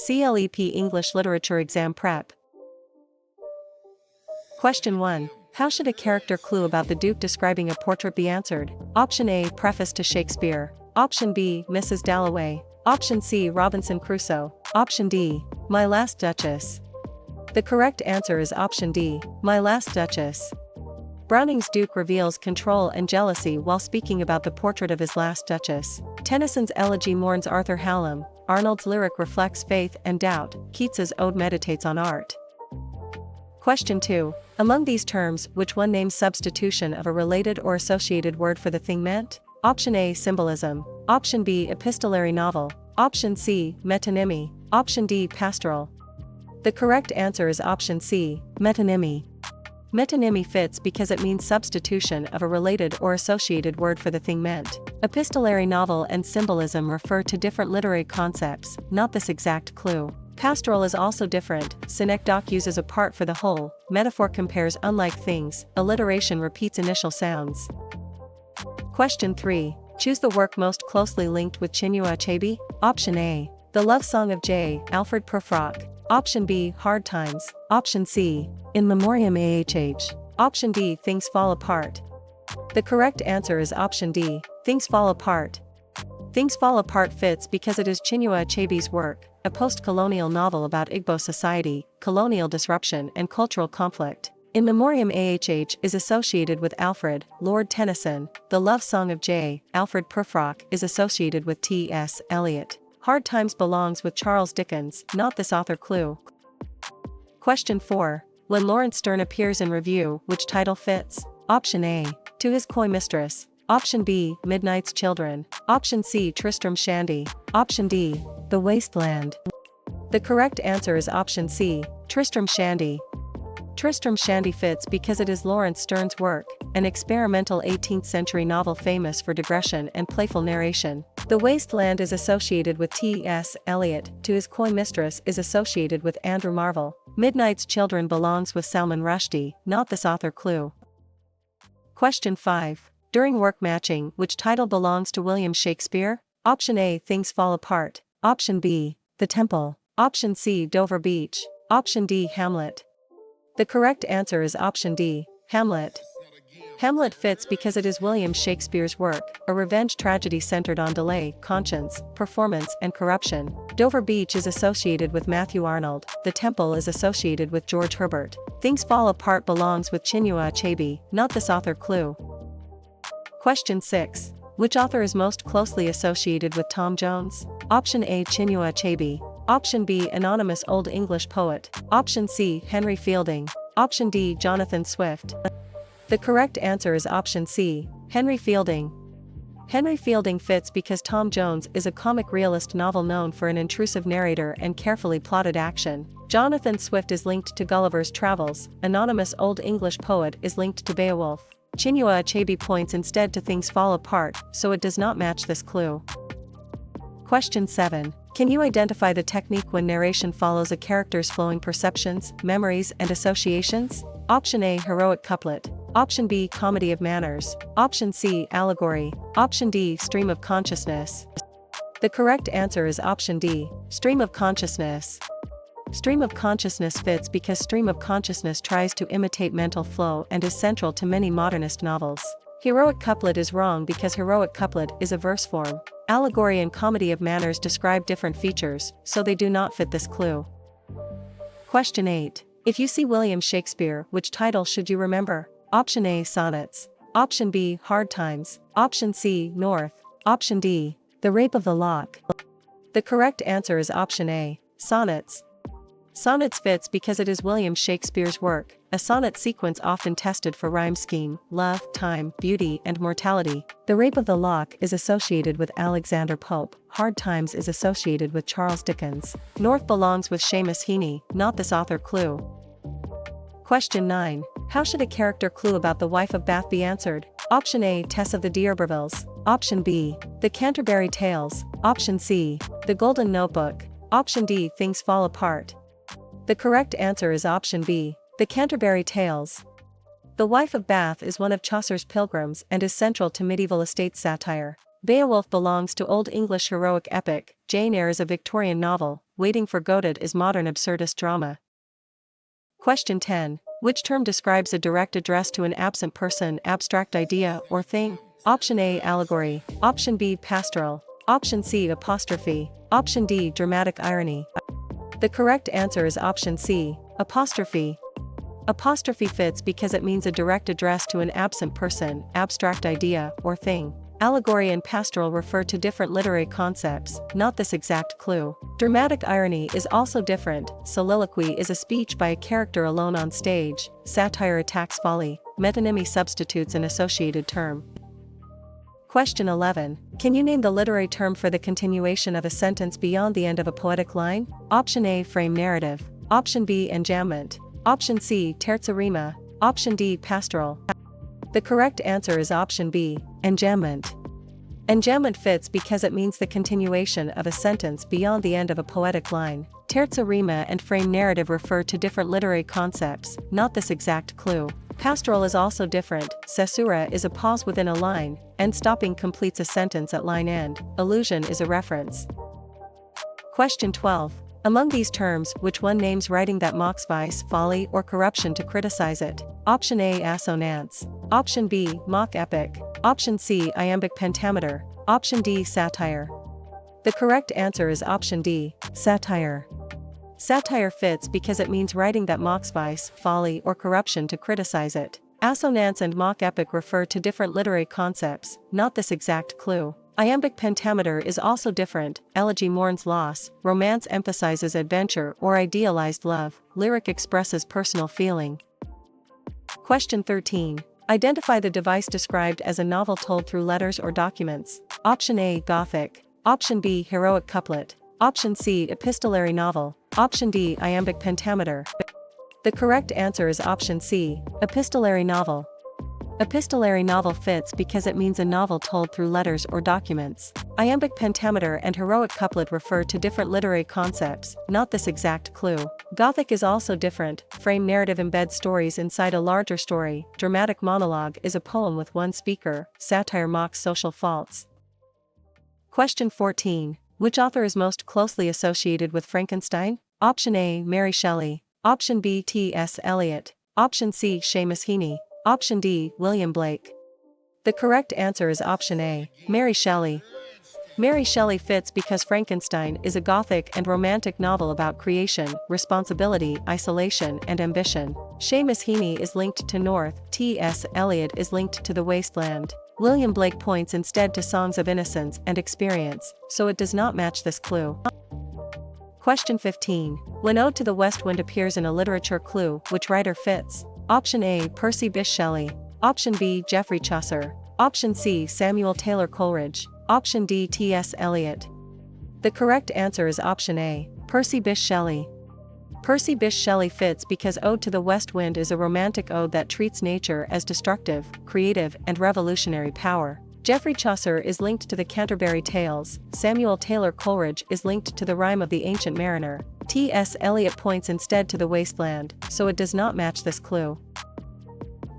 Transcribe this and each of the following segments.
CLEP English Literature Exam Prep. Question 1. How should a character clue about the Duke describing a portrait be answered? Option A. Preface to Shakespeare. Option B. Mrs. Dalloway. Option C. Robinson Crusoe. Option D. My Last Duchess. The correct answer is option D. My Last Duchess. Browning's Duke reveals control and jealousy while speaking about the portrait of his last Duchess. Tennyson's elegy mourns Arthur Hallam. Arnold's lyric reflects faith and doubt. Keats's ode meditates on art. Question 2. Among these terms, which one names substitution of a related or associated word for the thing meant? Option A. Symbolism. Option B. Epistolary novel. Option C. Metonymy. Option D. Pastoral. The correct answer is option C. Metonymy. Metonymy fits because it means substitution of a related or associated word for the thing meant. Epistolary novel and symbolism refer to different literary concepts, not this exact clue. Pastoral is also different. Synecdoche uses a part for the whole. Metaphor compares unlike things. Alliteration repeats initial sounds. Question 3. Choose the work most closely linked with Chinua Achebe. Option A. The Love Song of J. Alfred Prufrock. Option B. Hard Times. Option C. In Memoriam AHH. Option D. Things Fall Apart. The correct answer is option D. Things Fall Apart. Things Fall Apart fits because it is Chinua Achebe's work, a post-colonial novel about Igbo society, colonial disruption and cultural conflict. In Memoriam AHH is associated with Alfred, Lord Tennyson. The Love Song of J. Alfred Prufrock is associated with T.S. Eliot. Hard Times belongs with Charles Dickens, not this author clue. Question 4. When Lawrence Sterne appears in review, which title fits? Option A. To His Coy Mistress. Option B. Midnight's Children. Option C. Tristram Shandy. Option D. The Wasteland. The correct answer is option C. Tristram Shandy. Tristram Shandy fits because it is Lawrence Sterne's work, an experimental 18th century novel famous for digression and playful narration. The Wasteland is associated with T.S. Eliot. To His Coy Mistress is associated with Andrew Marvell. Midnight's Children belongs with Salman Rushdie, not this author clue. Question 5. During work matching, which title belongs to William Shakespeare? Option A. Things Fall Apart. Option B. The Temple. Option C. Dover Beach. Option D. Hamlet. The correct answer is option D. Hamlet. Hamlet fits because it is William Shakespeare's work, a revenge tragedy centered on delay, conscience, performance and corruption. Dover Beach is associated with Matthew Arnold. The Temple is associated with George Herbert. Things Fall Apart belongs with Chinua Achebe, not this author clue. Question 6. Which author is most closely associated with Tom Jones? Option A. Chinua Achebe. Option B. Anonymous Old English poet. Option C. Henry Fielding. Option D. Jonathan Swift. The correct answer is option C. Henry Fielding. Henry Fielding fits because Tom Jones is a comic realist novel known for an intrusive narrator and carefully plotted action. Jonathan Swift is linked to Gulliver's Travels. Anonymous Old English poet is linked to Beowulf. Chinua Achebe points instead to Things Fall Apart, so it does not match this clue. Question 7. Can you identify the technique when narration follows a character's flowing perceptions, memories, and associations? Option A. Heroic couplet. Option B. Comedy of manners. Option C. Allegory. Option D. Stream of consciousness. The correct answer is option D. Stream of consciousness. Stream of consciousness fits because stream of consciousness tries to imitate mental flow and is central to many modernist novels. Heroic couplet is wrong because heroic couplet is a verse form. Allegory and comedy of manners describe different features, so they do not fit this clue. Question 8. If you see William Shakespeare, which title should you remember? Option A. Sonnets. Option B. Hard Times. Option C. North. Option D. The Rape of the Lock. The correct answer is option A. Sonnets. Sonnets fits because it is William Shakespeare's work, a sonnet sequence often tested for rhyme scheme, love, time, beauty, and mortality. The Rape of the Lock is associated with Alexander Pope. Hard Times is associated with Charles Dickens. North belongs with Seamus Heaney, not this author clue. Question 9. How should a character clue about the wife of Bath be answered? Option A. Tess of the D'Urbervilles. Option B. The Canterbury Tales. Option C. The Golden Notebook. Option D. Things Fall Apart. The correct answer is option B. The Canterbury Tales. The Wife of Bath is one of Chaucer's pilgrims and is central to medieval estate satire. Beowulf belongs to Old English heroic epic. Jane Eyre is a Victorian novel. Waiting for Godot is modern absurdist drama. Question 10. Which term describes a direct address to an absent person, abstract idea, or thing? Option A, allegory. Option B, pastoral. Option C, apostrophe. Option D, dramatic irony. The correct answer is option C, apostrophe. Apostrophe fits because it means a direct address to an absent person, abstract idea, or thing. Allegory and pastoral refer to different literary concepts, not this exact clue. Dramatic irony is also different. Soliloquy is a speech by a character alone on stage. Satire attacks folly. Metonymy substitutes an associated term. Question 11. Can you name the literary term for the continuation of a sentence beyond the end of a poetic line? Option A, frame narrative. Option B, enjambment. Option C, terza rima. Option D, pastoral. The correct answer is option B, enjambment. Enjambment fits because it means the continuation of a sentence beyond the end of a poetic line. Terza rima and frame narrative refer to different literary concepts, not this exact clue. Pastoral is also different. Caesura is a pause within a line, and stopping completes a sentence at line end. Allusion is a reference. Question 12. Among these terms, which one names writing that mocks vice, folly, or corruption to criticize it? Option A, assonance. Option B, mock epic. Option C, iambic pentameter. Option D, satire. The correct answer is option D, satire. Satire fits because it means writing that mocks vice, folly, or corruption to criticize it. Assonance and mock epic refer to different literary concepts, not this exact clue. Iambic pentameter is also different. Elegy mourns loss, romance emphasizes adventure or idealized love, lyric expresses personal feeling. Question 13. Identify the device described as a novel told through letters or documents. Option A, Gothic. Option B, heroic couplet. Option C, epistolary novel. Option D, iambic pentameter. The correct answer is option C, epistolary novel. Epistolary novel fits because it means a novel told through letters or documents. Iambic pentameter and heroic couplet refer to different literary concepts, not this exact clue. Gothic is also different. Frame narrative embeds stories inside a larger story. Dramatic monologue is a poem with one speaker. Satire mocks social faults. Question 14. Which author is most closely associated with Frankenstein? Option A, Mary Shelley. Option B, T.S. Eliot. Option C, Seamus Heaney. Option D, William Blake. The correct answer is option A, Mary Shelley. Mary Shelley fits because Frankenstein is a Gothic and romantic novel about creation, responsibility, isolation, and ambition. Seamus Heaney is linked to North. T.S. Eliot is linked to the wasteland. William Blake points instead to songs of innocence and experience, so it does not match this clue. Question 15. When Ode to the West Wind appears in a literature clue, which writer fits? Option A, Percy Bysshe Shelley. Option B, Geoffrey Chaucer. Option C, Samuel Taylor Coleridge. Option D, T.S. Eliot. The correct answer is option A, Percy Bysshe Shelley. Percy Bysshe Shelley fits because Ode to the West Wind is a romantic ode that treats nature as destructive, creative, and revolutionary power. Geoffrey Chaucer is linked to the Canterbury Tales. Samuel Taylor Coleridge is linked to the Rime of the Ancient Mariner. T.S. Eliot points instead to the wasteland, so it does not match this clue.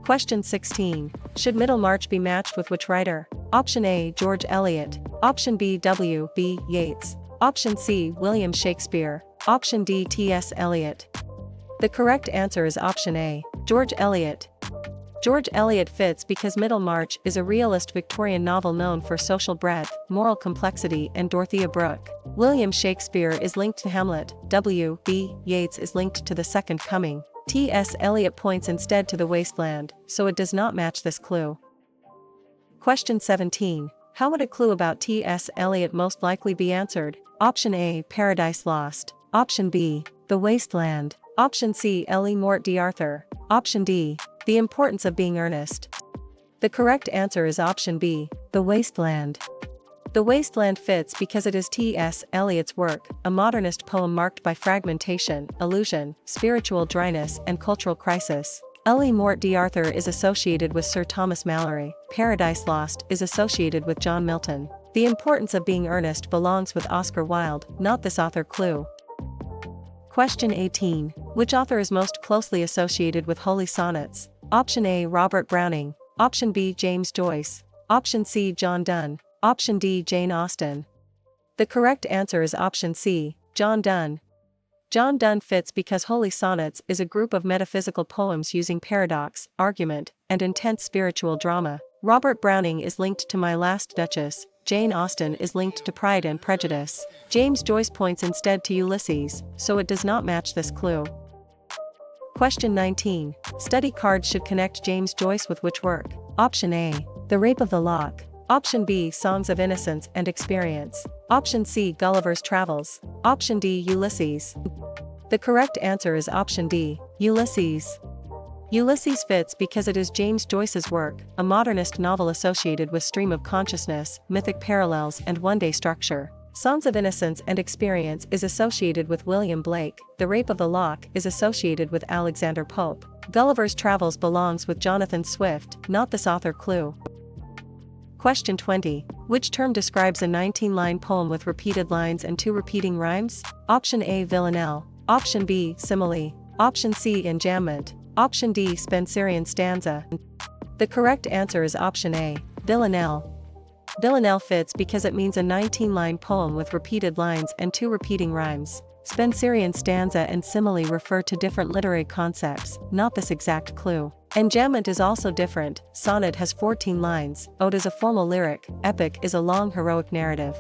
Question 16. Should Middlemarch be matched with which writer? Option A, George Eliot. Option B, W.B. Yeats. Option C, William Shakespeare. Option D, T.S. Eliot. The correct answer is option A, George Eliot. George Eliot fits because Middlemarch is a realist Victorian novel known for social breadth, moral complexity, and Dorothea Brooke. William Shakespeare is linked to Hamlet. W.B. Yeats is linked to The Second Coming. T.S. Eliot points instead to the wasteland, so it does not match this clue. Question 17. How would a clue about T.S. Eliot most likely be answered? Option A, Paradise Lost. Option B, The Wasteland. Option C, L.E. Mort d'Arthur. Option D, The Importance of Being Earnest. The correct answer is option B, The Wasteland. The Wasteland fits because it is T.S. Eliot's work, a modernist poem marked by fragmentation, allusion, spiritual dryness, and cultural crisis. L.E. Mort d'Arthur is associated with Sir Thomas Malory. Paradise Lost is associated with John Milton. The Importance of Being Earnest belongs with Oscar Wilde, not this author clue. Question 18. Which author is most closely associated with holy sonnets? Option A, Robert Browning. Option B, James Joyce. Option C, John Donne. Option D, Jane Austen. The correct answer is option C, John Donne. John Donne fits because Holy Sonnets is a group of metaphysical poems using paradox, argument, and intense spiritual drama. Robert Browning is linked to My Last Duchess. Jane Austen is linked to Pride and Prejudice. James Joyce points instead to Ulysses, so it does not match this clue. Question 19. Study cards should connect James Joyce with which work? Option A. The Rape of the Lock. Option B. Songs of Innocence and Experience. Option C. Gulliver's Travels. Option D. Ulysses. The correct answer is option D. Ulysses. Ulysses fits because it is James Joyce's work, a modernist novel associated with stream of consciousness, mythic parallels and one-day structure. Songs of Innocence and Experience is associated with William Blake. The Rape of the Lock is associated with Alexander Pope. Gulliver's Travels belongs with Jonathan Swift, not this author clue. Question 20. Which term describes a 19-line poem with repeated lines and 2 repeating rhymes? Option A. Villanelle. Option B. Simile. Option C. Enjambment. Option D. Spenserian stanza. The correct answer is option A. Villanelle. Villanelle fits because it means a 19-line poem with repeated lines and 2 repeating rhymes. Spenserian stanza and simile refer to different literary concepts, not this exact clue. Enjambment is also different. Sonnet has 14 lines, ode is a formal lyric, epic is a long heroic narrative.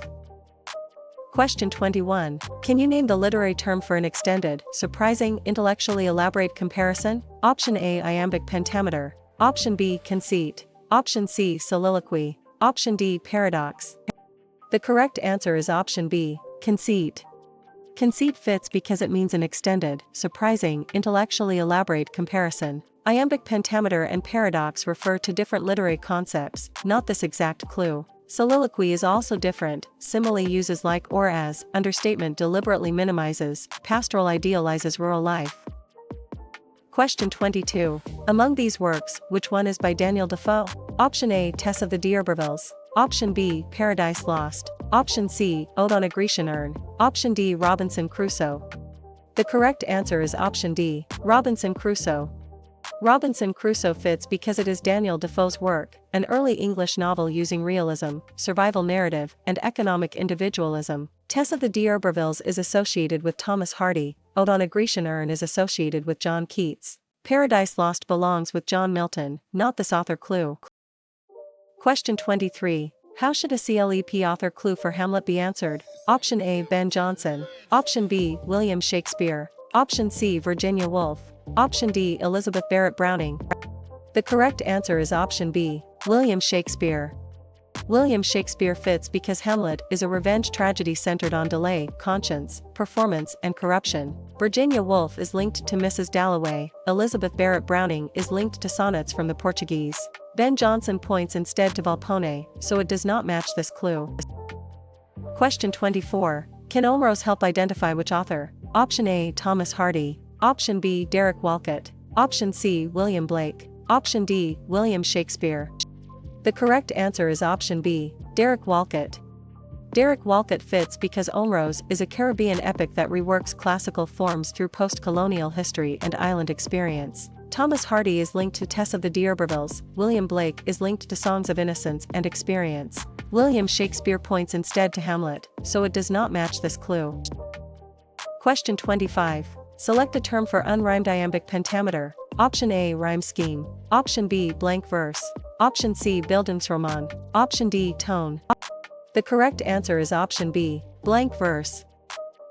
Question 21. Can you name the literary term for an extended, surprising, intellectually elaborate comparison? Option A. Iambic pentameter. Option B. Conceit. Option C. Soliloquy. Option D. Paradox. The correct answer is option B. Conceit. Conceit fits because it means an extended, surprising, intellectually elaborate comparison. Iambic pentameter and paradox refer to different literary concepts, not this exact clue. Soliloquy is also different. Simile uses like or as, understatement deliberately minimizes, pastoral idealizes rural life. Question 22. Among these works, which one is by Daniel Defoe? Option A. Tess of the D'Urbervilles. Option B. Paradise Lost. Option C. Ode on a Grecian Urn. Option D. Robinson Crusoe. The correct answer is option D. Robinson Crusoe. Robinson Crusoe fits because it is Daniel Defoe's work, an early English novel using realism, survival narrative, and economic individualism. Tess of the D'Urbervilles is associated with Thomas Hardy. Ode on a Grecian Urn is associated with John Keats. Paradise Lost belongs with John Milton, not this author clue. Question 23. How should a CLEP author clue for Hamlet be answered? Option A. Ben Jonson. Option B. William Shakespeare. Option C. Virginia Woolf. Option D. Elizabeth Barrett Browning. The correct answer is option B. William Shakespeare. William Shakespeare fits because Hamlet is a revenge tragedy centered on delay, conscience, performance, and corruption. Virginia Woolf is linked to Mrs. Dalloway. Elizabeth Barrett Browning is linked to sonnets from the Portuguese. Ben Jonson points instead to Volpone, so it does not match this clue. Question 24. Can Omeros help identify which author? Option A. Thomas Hardy. Option B. Derek Walcott. Option C. William Blake. Option D. William Shakespeare. The correct answer is option B. Derek Walcott. Derek Walcott fits because Omeros is a Caribbean epic that reworks classical forms through post-colonial history and island experience. Thomas Hardy is linked to Tess of the D'Urbervilles. William Blake is linked to Songs of Innocence and Experience. William Shakespeare points instead to Hamlet, so it does not match this clue. Question 25. Select a term for unrhymed iambic pentameter. Option A. Rhyme scheme. Option B. Blank verse. Option C. Bildungsroman. Option D. Tone. The correct answer is option B. Blank verse.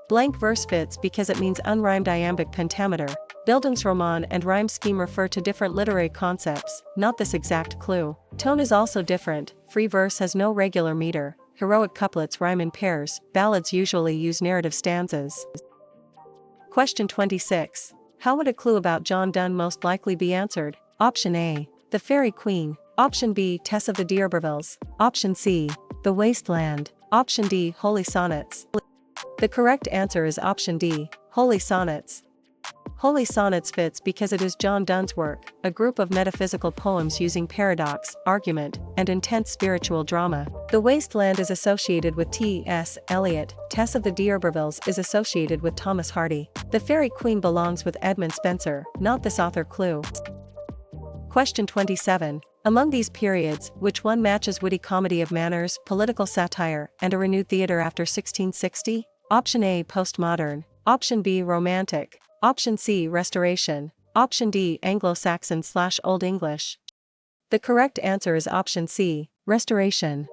Blank verse fits because it means unrhymed iambic pentameter. Bildungsroman and rhyme scheme refer to different literary concepts, not this exact clue. Tone is also different. Free verse has no regular meter. Heroic couplets rhyme in pairs. Ballads usually use narrative stanzas. Question 26. How would a clue about John Donne most likely be answered? Option A. The Fairy Queen. Option B. Tess of the D'Urbervilles. Option C. The Wasteland. Option D. Holy Sonnets. The correct answer is option D. Holy Sonnets. Holy Sonnets fits because it is John Donne's work, a group of metaphysical poems using paradox, argument, and intense spiritual drama. The Wasteland is associated with T.S. Eliot. Tess of the D'Urbervilles is associated with Thomas Hardy. The Fairy Queen belongs with Edmund Spenser, not this author clue. Question 27. Among these periods, which one matches witty comedy of manners, political satire, and a renewed theatre after 1660? Option A, postmodern. Option B, romantic. Option C, restoration. Option D, Anglo-Saxon/Old English. The correct answer is option C, restoration.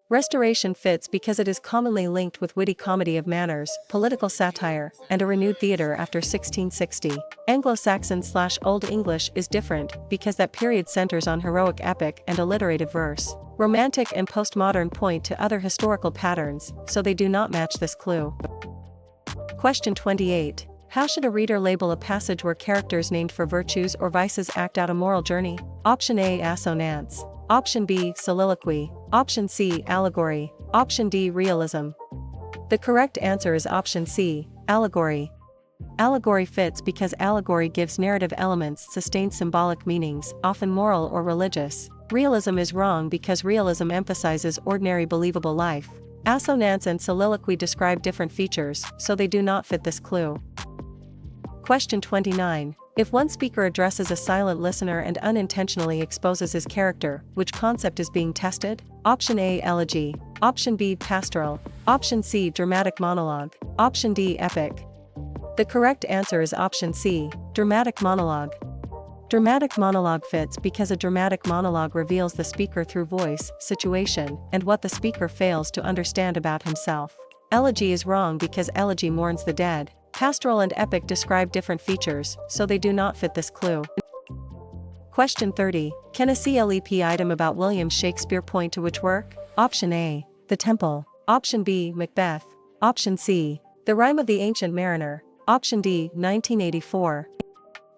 Restoration fits because it is commonly linked with witty comedy of manners, political satire, and a renewed theatre after 1660. Anglo-Saxon/Old English is different because that period centers on heroic epic and alliterative verse. Romantic and postmodern point to other historical patterns, so they do not match this clue. Question 28. How should a reader label a passage where characters named for virtues or vices act out a moral journey? Option A, assonance. Option B, soliloquy. Option C, allegory. Option D, realism. The correct answer is option C, allegory. Allegory fits because allegory gives narrative elements sustained symbolic meanings, often moral or religious. Realism is wrong because realism emphasizes ordinary believable life. Assonance and soliloquy describe different features, so they do not fit this clue. Question 29. If one speaker addresses a silent listener and unintentionally exposes his character, which concept is being tested? Option A, elegy. Option B, pastoral. Option C, dramatic monologue. Option D, epic. The correct answer is option C, dramatic monologue. Dramatic monologue fits because a dramatic monologue reveals the speaker through voice, situation, and what the speaker fails to understand about himself. Elegy is wrong because elegy mourns the dead. Pastoral and epic describe different features, so they do not fit this clue. Question 30. Can a CLEP item about William Shakespeare point to which work? Option A, The Temple. Option B, Macbeth. Option C, The Rime of the Ancient Mariner. Option D, 1984.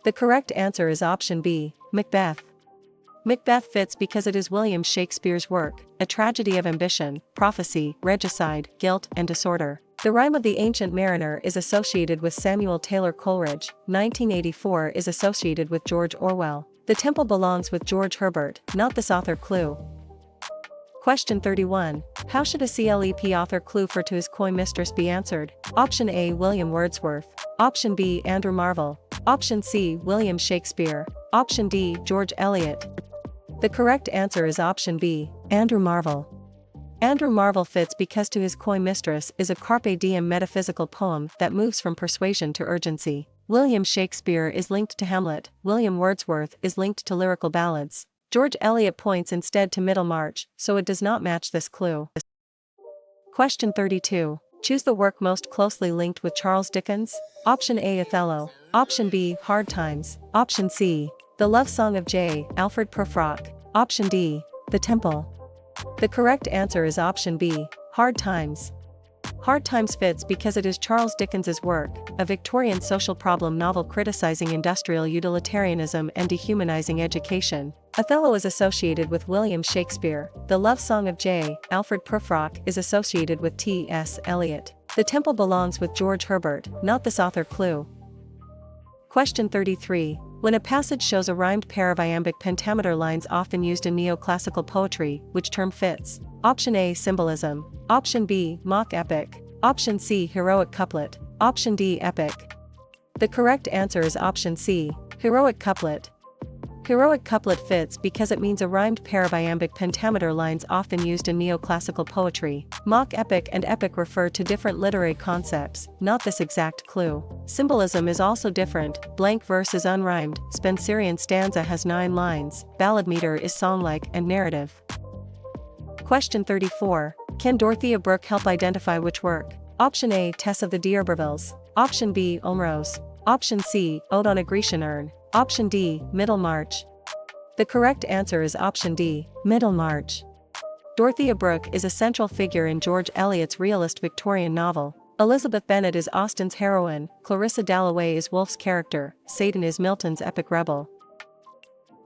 The correct answer is option B, Macbeth. Macbeth fits because it is William Shakespeare's work, a tragedy of ambition, prophecy, regicide, guilt, and disorder. The Rime of the Ancient Mariner is associated with Samuel Taylor Coleridge, 1984 is associated with George Orwell. The Temple belongs with George Herbert, not this author clue. Question 31. How should a CLEP author clue for to his coy mistress be answered? Option A, William Wordsworth. Option B, Andrew Marvell. Option C, William Shakespeare. Option D, George Eliot. The correct answer is option B, Andrew Marvell. Andrew Marvell fits because To His Coy Mistress is a carpe diem metaphysical poem that moves from persuasion to urgency. William Shakespeare is linked to Hamlet, William Wordsworth is linked to lyrical ballads. George Eliot points instead to Middlemarch, so it does not match this clue. Question 32. Choose the work most closely linked with Charles Dickens. Option A, Othello. Option B, Hard Times. Option C, The Love Song of J. Alfred Prufrock. Option D, The Temple. The correct answer is option B, Hard Times. Hard Times fits because it is Charles Dickens's work, a Victorian social problem novel criticizing industrial utilitarianism and dehumanizing education. Othello is associated with William Shakespeare. The Love Song of J. Alfred Prufrock is associated with T.S. Eliot. The Temple belongs with George Herbert, not this author clue. Question 33. When a passage shows a rhymed pair of iambic pentameter lines often used in neoclassical poetry, which term fits? Option A, symbolism. Option B, mock epic. Option C, heroic couplet. Option D, epic. The correct answer is option C, heroic couplet. Heroic couplet fits because it means a rhymed pair of iambic pentameter lines often used in neoclassical poetry. Mock epic and epic refer to different literary concepts, not this exact clue. Symbolism is also different, blank verse is unrhymed, Spenserian stanza has 9 lines, ballad meter is song-like and narrative. Question 34. Can Dorothea Brooke help identify which work? Option A, Tess of the D'Urbervilles. Option B, Omrose. Option C, Ode on a Grecian Urn. Option D, Middlemarch. The correct answer is option D, Middlemarch. Dorothea Brooke is a central figure in George Eliot's realist Victorian novel. Elizabeth Bennet is Austen's heroine, Clarissa Dalloway is Wolfe's character, Satan is Milton's epic rebel.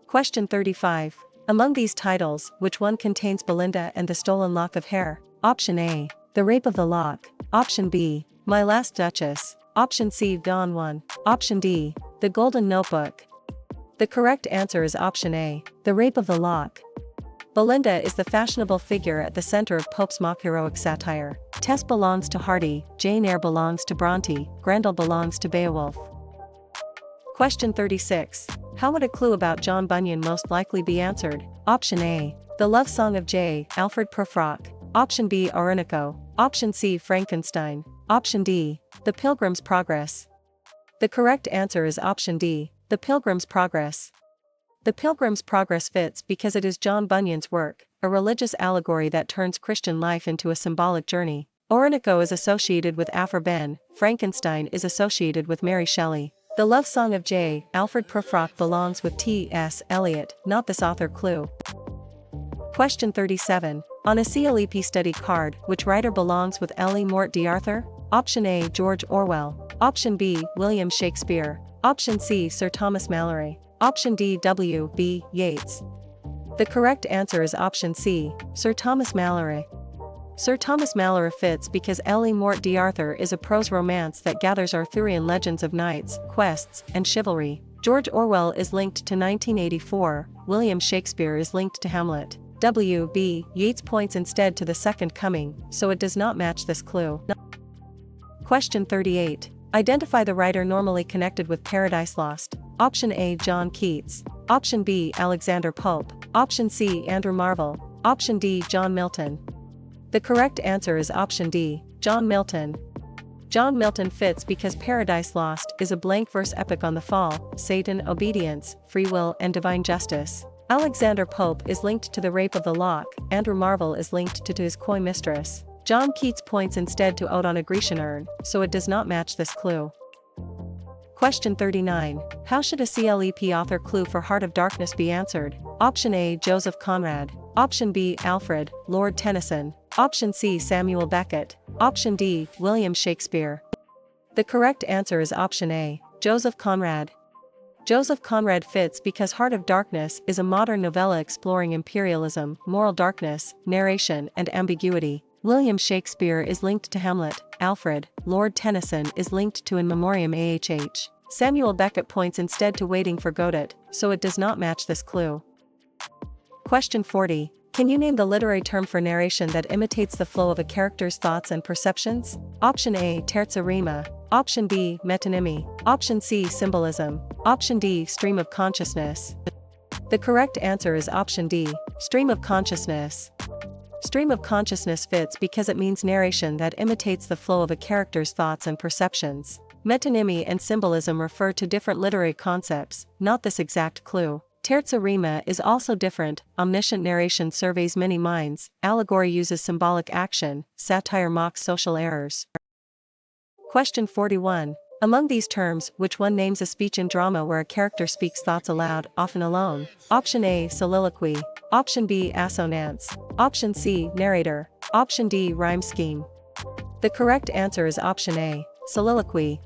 Question 35. Among these titles, which one contains Belinda and the Stolen Lock of Hair? Option A, The Rape of the Lock. Option B, My Last Duchess. Option C, Don Juan. Option D, The Golden Notebook. The correct answer is option A, The Rape of the Lock. Belinda is the fashionable figure at the center of Pope's mock heroic satire. Tess belongs to Hardy, Jane Eyre belongs to Bronte, Grendel belongs to Beowulf. Question 36. How would a clue about John Bunyan most likely be answered? Option A, The Love Song of J. Alfred Prufrock. Option B, Orinoco. Option C, Frankenstein. Option D. The Pilgrim's Progress. The correct answer is option D. The Pilgrim's Progress. The Pilgrim's Progress fits because it is John Bunyan's work, a religious allegory that turns Christian life into a symbolic journey. Orinoco is associated with Aphra Behn, Frankenstein is associated with Mary Shelley. The love song of J. Alfred Prufrock belongs with T.S. Eliot, not this author clue. Question 37. On a CLEP study card, which writer belongs with L. E. Mort d'Arthur? Option A. George Orwell. Option B. William Shakespeare. Option C. Sir Thomas Malory. Option D. W. B. Yeats. The correct answer is option C. Sir Thomas Malory. Sir Thomas Malory fits because L. E. Mort d'Arthur is a prose romance that gathers Arthurian legends of knights, quests, and chivalry. George Orwell is linked to 1984, William Shakespeare is linked to Hamlet. W. B. Yeats points instead to the Second Coming, so it does not match this clue. Question 38. Identify the writer normally connected with Paradise Lost. Option A. John Keats. Option B. Alexander Pope. Option C. Andrew Marvell. Option D. John Milton. The correct answer is option D. John Milton. John Milton fits because Paradise Lost is a blank verse epic on the fall, Satan, obedience, free will, and divine justice. Alexander Pope is linked to the rape of the lock, Andrew Marvell is linked to his coy mistress. John Keats points instead to Ode on a Grecian urn, so it does not match this clue. Question 39. How should a CLEP author clue for Heart of Darkness be answered? Option A. Joseph Conrad. Option B. Alfred, Lord Tennyson. Option C. Samuel Beckett. Option D. William Shakespeare. The correct answer is option A. Joseph Conrad. Joseph Conrad fits because Heart of Darkness is a modern novella exploring imperialism, moral darkness, narration, and ambiguity. William Shakespeare is linked to Hamlet. Alfred, Lord Tennyson is linked to In Memoriam AHH. Samuel Beckett points instead to Waiting for Godot, so it does not match this clue. Question 40. Can you name the literary term for narration that imitates the flow of a character's thoughts and perceptions? Option A. Terza rima. Option B. Metonymy. Option C. Symbolism. Option D. Stream of consciousness. The correct answer is option D. Stream of consciousness. Stream of consciousness fits because it means narration that imitates the flow of a character's thoughts and perceptions. Metonymy and symbolism refer to different literary concepts, not this exact clue. Terza rima is also different. Omniscient narration surveys many minds, allegory uses symbolic action, satire mocks social errors. Question 41. Among these terms, which one names a speech in drama where a character speaks thoughts aloud, often alone? Option A. Soliloquy. Option B. Assonance. Option C. Narrator. Option D. Rhyme scheme. The correct answer is option A. Soliloquy.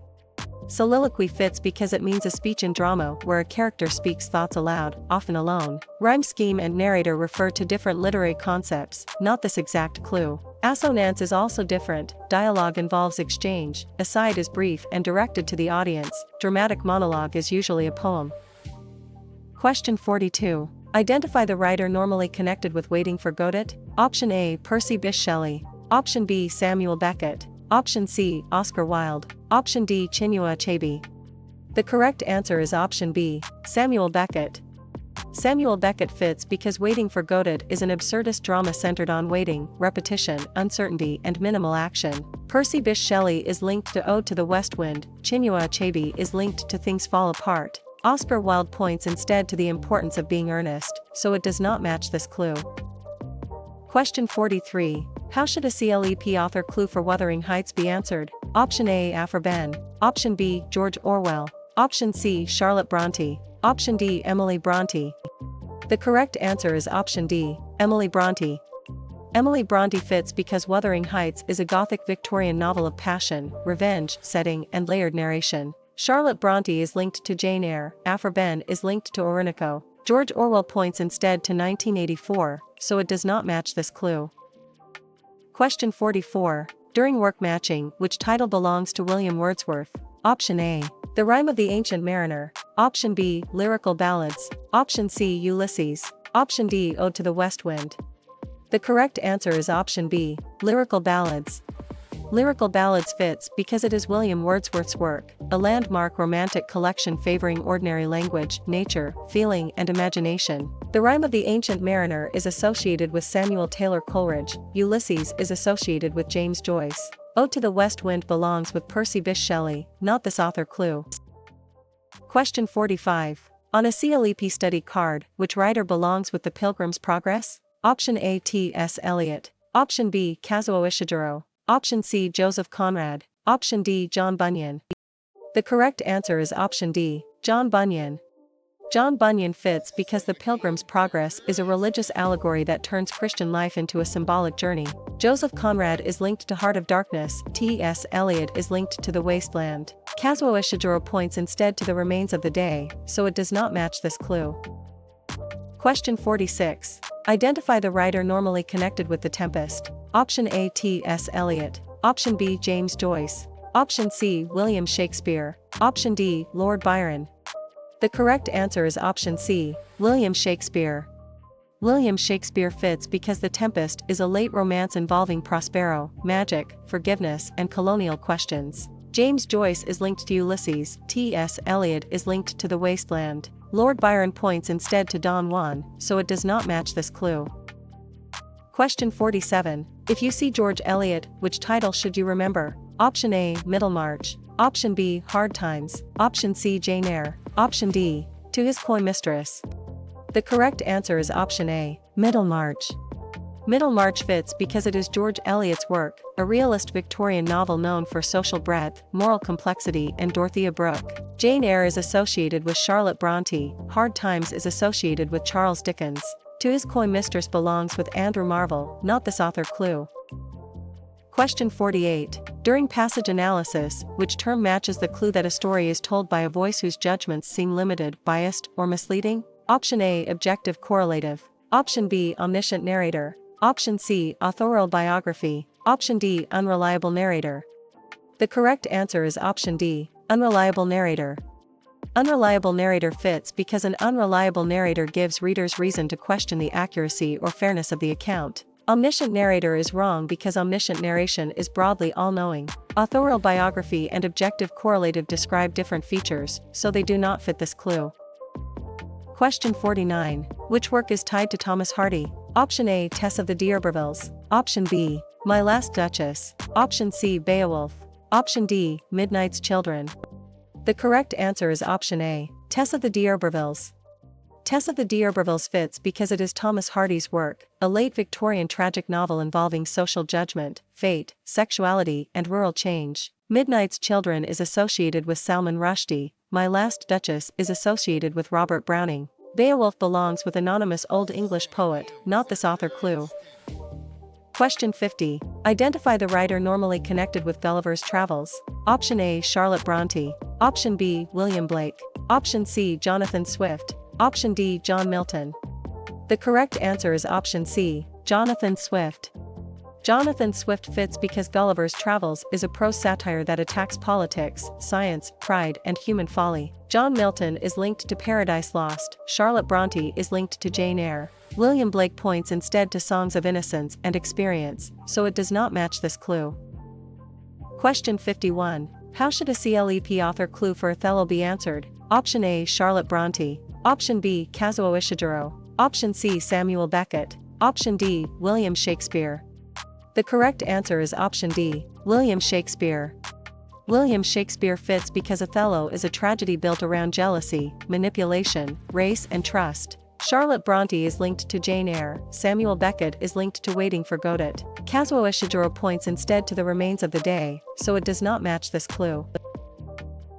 Soliloquy fits because it means a speech in drama where a character speaks thoughts aloud, often alone. Rhyme scheme and narrator refer to different literary concepts, not this exact clue. Assonance is also different. Dialogue involves exchange, aside is brief and directed to the audience, dramatic monologue is usually a poem. Question 42. Identify the writer normally connected with Waiting for Godot. Option A. Percy Bysshe Shelley. Option B. Samuel Beckett. Option C. Oscar Wilde. Option D. Chinua Achebe. The correct answer is option B. Samuel Beckett. Samuel Beckett fits because Waiting for Godot is an absurdist drama centered on waiting, repetition, uncertainty, and minimal action. Percy Bysshe Shelley is linked to Ode to the West Wind. Chinua Achebe is linked to Things Fall Apart. Oscar Wilde points instead to the importance of being earnest, so it does not match this clue. Question 43. How should a CLEP author clue for Wuthering Heights be answered? Option A. Aphra Behn. Option B. George Orwell. Option C. Charlotte Bronte. Option D. Emily Bronte. The correct answer is option D. Emily Bronte. Emily Bronte fits because Wuthering Heights is a Gothic Victorian novel of passion, revenge, setting, and layered narration. Charlotte Bronte is linked to Jane Eyre. Aphra Behn is linked to Orinoco. George Orwell points instead to 1984, so it does not match this clue. Question 44. During work matching, which title belongs to William Wordsworth? Option A. The Rime of the Ancient Mariner. Option B. Lyrical Ballads. Option C. Ulysses. Option D. Ode to the West Wind. The correct answer is option B. Lyrical Ballads. Lyrical Ballads fits because it is William Wordsworth's work, a landmark romantic collection favoring ordinary language, nature, feeling, and imagination. The Rime of the Ancient Mariner is associated with Samuel Taylor Coleridge. Ulysses is associated with James Joyce. Ode to the West Wind belongs with Percy Bysshe Shelley, not this author. Clue. Question 45. On a CLEP study card, which writer belongs with the Pilgrim's Progress? Option A. T.S. Eliot. Option B. Kazuo Ishiguro. Option C. Joseph Conrad. Option D. John Bunyan. The correct answer is option D. John Bunyan. John Bunyan fits because The Pilgrim's Progress is a religious allegory that turns Christian life into a symbolic journey. Joseph Conrad is linked to Heart of Darkness, T.S. Eliot is linked to The Wasteland. Kazuo Ishiguro points instead to The Remains of the Day, so it does not match this clue. Question 46. Identify the writer normally connected with The Tempest. Option A. T.S. Eliot. Option B. James Joyce. Option C. William Shakespeare. Option D. Lord Byron. The correct answer is option C. William Shakespeare. William Shakespeare fits because The Tempest is a late romance involving Prospero, magic, forgiveness, and colonial questions. James Joyce is linked to Ulysses, T.S. Eliot is linked to The Wasteland. Lord Byron points instead to Don Juan, so it does not match this clue. Question 47. If you see George Eliot, which title should you remember? Option A. Middlemarch. Option B. Hard Times. Option C. Jane Eyre. Option D. To His Coy Mistress. The correct answer is option A. Middlemarch. Middlemarch fits because it is George Eliot's work, a realist Victorian novel known for social breadth, moral complexity, and Dorothea Brooke. Jane Eyre is associated with Charlotte Bronte, Hard Times is associated with Charles Dickens. To His Coy Mistress belongs with Andrew Marvell, not this author. Clue. Question 48. During passage analysis, which term matches the clue that a story is told by a voice whose judgments seem limited, biased, or misleading? Option A. Objective correlative. Option B. Omniscient narrator. Option C. Authorial biography. Option D. Unreliable narrator. The correct answer is option D. Unreliable narrator. Unreliable narrator fits because an unreliable narrator gives readers reason to question the accuracy or fairness of the account. Omniscient narrator is wrong because omniscient narration is broadly all-knowing. Authorial biography and objective correlative describe different features, so they do not fit this clue. Question 49. Which work is tied to Thomas Hardy? Option A. Tess of the D'Urbervilles. Option B. My Last Duchess. Option C. Beowulf. Option D. Midnight's Children. The correct answer is option A. Tess of the D'Urbervilles. Tess of the D'Urbervilles fits because it is Thomas Hardy's work, a late Victorian tragic novel involving social judgment, fate, sexuality, and rural change. Midnight's Children is associated with Salman Rushdie. My Last Duchess is associated with Robert Browning. Beowulf belongs with anonymous Old English poet, not this author. Clue. Question 50. Identify the writer normally connected with Gulliver's Travels. Option A. Charlotte Bronte. Option B. William Blake. Option C. Jonathan Swift. Option D. John Milton. The correct answer is option C. Jonathan Swift. Jonathan Swift fits because Gulliver's Travels is a prose satire that attacks politics, science, pride, and human folly. John Milton is linked to Paradise Lost. Charlotte Bronte is linked to Jane Eyre. William Blake points instead to Songs of Innocence and Experience, so it does not match this clue. Question 51. How should a CLEP author clue for Othello be answered? Option A. Charlotte Bronte. Option B. Kazuo Ishiguro. Option C. Samuel Beckett. Option D. William Shakespeare. The correct answer is option D. William Shakespeare. William Shakespeare fits because Othello is a tragedy built around jealousy, manipulation, race, and trust. Charlotte Bronte is linked to Jane Eyre. Samuel Beckett is linked to Waiting for Godot. Kazuo Ishiguro points instead to The Remains of the Day, so it does not match this clue.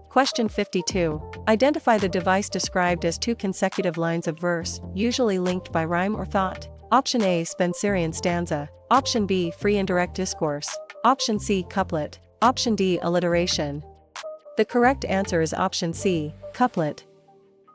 Question 52. Identify the device described as two consecutive lines of verse, usually linked by rhyme or thought. Option A. Spenserian stanza. Option B. Free indirect discourse. Option C. Couplet. Option D. Alliteration. The correct answer is option C. Couplet.